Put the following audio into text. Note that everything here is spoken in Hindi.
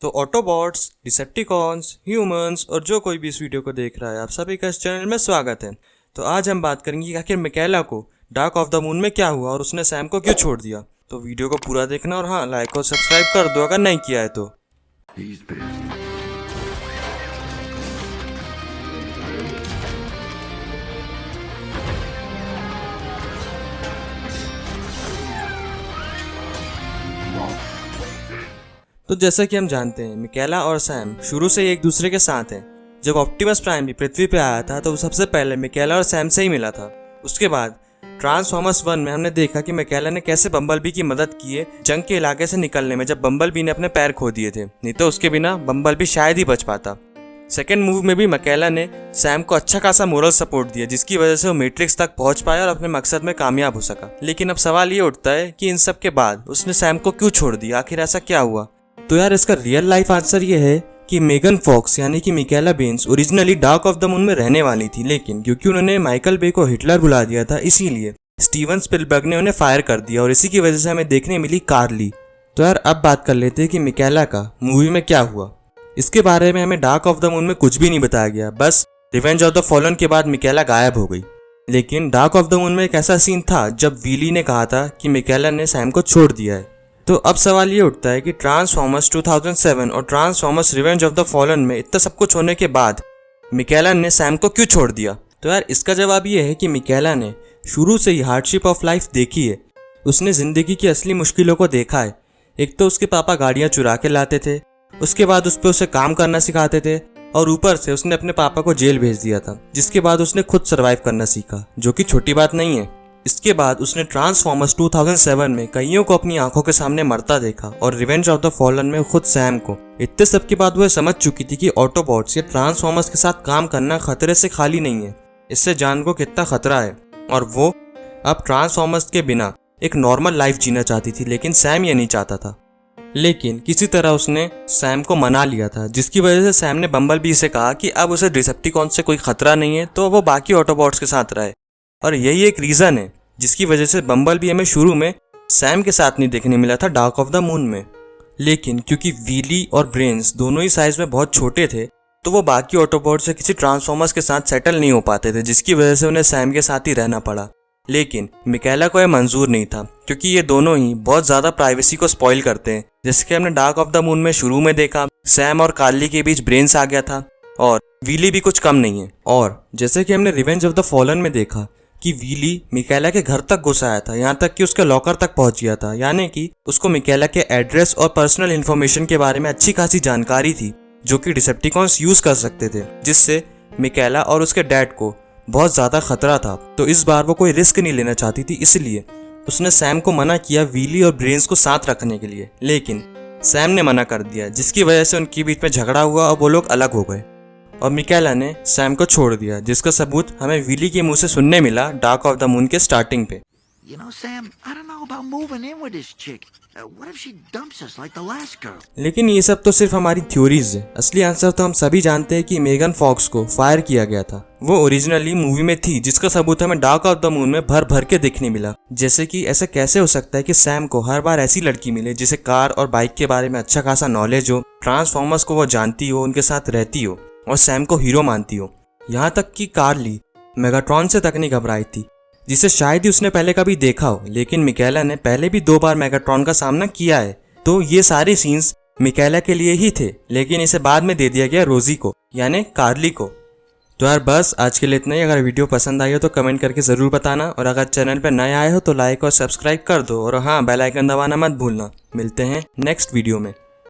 तो ऑटोबॉट्स, डिसेप्टिकॉन्स, ह्यूमंस और जो कोई भी इस वीडियो को देख रहा है, आप सभी का इस चैनल में स्वागत है। तो आज हम बात करेंगे कि आखिर मिकाएला को डार्क ऑफ द मून में क्या हुआ और उसने सैम को क्यों छोड़ दिया। तो वीडियो को पूरा देखना और हाँ, लाइक और सब्सक्राइब कर दो अगर नहीं किया है तो। तो जैसा कि हम जानते हैं, मिकाएला और सैम शुरू से ही एक दूसरे के साथ हैं। जब ऑप्टिमस प्राइम भी पृथ्वी पे आया था तो सबसे पहले मिकाएला और सैम से ही मिला था। उसके बाद ट्रांसफॉर्मर्स 1 में हमने देखा कि मिकाएला ने कैसे बम्बलबी की मदद की है जंग के इलाके से निकलने में, जब बम्बलबी ने अपने पैर खो दिए थे, नहीं तो उसके बिना बम्बलबी शायद ही बच पाता। सेकेंड मूव में भी मिकाएला ने सैम को अच्छा खासा मोरल सपोर्ट दिया, जिसकी वजह से वो मैट्रिक्स तक पहुंच पाया और अपने मकसद में कामयाब हो सका। लेकिन अब सवाल ये उठता है कि इन सब के बाद उसने सैम को क्यों छोड़ दिया, आखिर ऐसा क्या हुआ। तो यार, इसका रियल लाइफ आंसर ये है कि मेगन फॉक्स यानी कि मिकाएला बेन्स originally dark of the moon में रहने वाली थी, लेकिन क्योंकि उन्होंने माइकल बे को हिटलर बुला दिया था, इसीलिए स्टीवन स्पिलबर्ग ने उन्हें फायर कर दिया और इसी की वजह से हमें देखने मिली कार्ली। तो यार, अब बात कर लेते हैं कि मिकाएला का मूवी में क्या हुआ। इसके बारे में हमें डार्क ऑफ द मून में कुछ भी नहीं बताया गया, बस रिवेंज ऑफ द फॉलन के बाद मिकाएला गायब हो गई। लेकिन डार्क ऑफ द मून में एक ऐसा सीन था जब वीली ने कहा था कि मिकाएला ने सैम को छोड़ दिया है। तो अब सवाल ये उठता है कि ट्रांसफॉर्मर्स 2007 और transformers revenge of the fallen में इतना सब कुछ होने के बाद मिकाएला ने सैम को क्यों छोड़ दिया। तो यार, इसका जवाब ये है कि मिकाएला ने शुरू से ही हार्डशिप ऑफ लाइफ देखी है। उसने जिंदगी की असली मुश्किलों को देखा है। एक तो उसके पापा गाड़ियां चुरा के लाते थे, उसके बाद उस पर उसे काम करना सिखाते थे, और ऊपर से उसने अपने पापा को जेल भेज दिया था, जिसके बाद उसने खुद सर्वाइव करना सीखा, जो कि छोटी बात नहीं है। इसके बाद उसने ट्रांसफॉर्मर्स 2007 में कईयों को अपनी आंखों के सामने मरता देखा और रिवेंज ऑफ द फॉलन में खुद सैम को। इतने सब के बाद वह समझ चुकी थी कि ऑटोबॉट्स या ट्रांसफॉर्मर्स के साथ काम करना खतरे से खाली नहीं है, इससे जान को कितना खतरा है, और वो अब ट्रांसफॉर्मर्स के बिना एक नॉर्मल लाइफ जीना चाहती थी। लेकिन सैम ये नहीं चाहता था। लेकिन किसी तरह उसने सैम को मना लिया था, जिसकी वजह से सैम ने बम्बलबी से कहा कि अब उसे डिसेप्टिकॉन से कोई खतरा नहीं है, तो वो बाकी ऑटोबॉट्स के साथ रहे। और यही एक रीजन है जिसकी वजह से बम्बलबी हमें शुरू में सैम के साथ नहीं देखने मिला था डार्क ऑफ द मून में। लेकिन क्योंकि वीली और ब्रेन्स दोनों ही साइज में बहुत छोटे थे, तो वो बाकी ऑटोबॉट्स से किसी ट्रांसफॉर्मर्स के साथ सेटल नहीं हो पाते थे, जिसकी वजह से उन्हें सैम के साथ ही रहना पड़ा। लेकिन मिकाएला को यह मंजूर नहीं था, क्योंकि ये दोनों ही बहुत ज्यादा प्राइवेसी को स्पॉइल करते हैं। जैसे कि हमने डार्क ऑफ द मून में शुरू में देखा, सैम और कार्ली के बीच ब्रेन्स आ गया था, और वीली भी कुछ कम नहीं है। और जैसे कि हमने रिवेंज ऑफ द फॉलन में देखा कि वीली मिकाएला के घर तक घुस आया था, यहाँ तक कि उसके लॉकर तक पहुंच गया था, यानी कि उसको मिकाएला के एड्रेस और पर्सनल इन्फॉर्मेशन के बारे में अच्छी खासी जानकारी थी, जो कि डिसेप्टिकॉन्स यूज कर सकते थे, जिससे मिकाएला और उसके डैड को बहुत ज्यादा खतरा था। तो इस बार वो कोई रिस्क नहीं लेना चाहती थी, इसलिए उसने सैम को मना किया वीली और ब्रेन्स को साथ रखने के लिए। लेकिन सैम ने मना कर दिया, जिसकी वजह से उनके बीच में झगड़ा हुआ और वो लोग अलग हो गए, और मिकाएला ने सैम को छोड़ दिया, जिसका सबूत हमें वीली के मुंह से सुनने मिला डार्क ऑफ द मून के स्टार्टिंग पे। You know, Sam, I don't know about moving in with this chick. What if she dumps us like the last girl? लेकिन ये सब तो सिर्फ हमारी थ्योरीज है। असली आंसर तो हम सभी जानते हैं कि मेगन फॉक्स को फायर किया गया था। वो ओरिजिनली मूवी में थी, जिसका सबूत हमें डार्क ऑफ द मून में भर भर के देखने मिला। जैसे कि ऐसा कैसे हो सकता है कि सैम को हर बार ऐसी लड़की मिले जिसे कार और बाइक के बारे में अच्छा खासा नॉलेज हो, ट्रांसफॉर्मर्स को वो जानती हो, उनके साथ रहती हो और सैम को हीरो मानती हो। यहाँ तक कि कार्ली मेगाट्रॉन से तक नहीं घबराई थी, जिसे शायद ही उसने पहले कभी देखा हो। लेकिन मिकाएला ने पहले भी 2 बार मेगाट्रॉन का सामना किया है, तो ये सारे सीन्स मिकाएला के लिए ही थे, लेकिन इसे बाद में दे दिया गया रोजी को, यानी कार्ली को। तो यार बस आज के लिए इतना ही। अगर वीडियो पसंद आई हो तो कमेंट करके ज़रूर बताना, और अगर चैनल पर नए आए हो तो लाइक और सब्सक्राइब कर दो, और हाँ, बेल आइकन दबाना मत भूलना। मिलते हैं नेक्स्ट वीडियो में।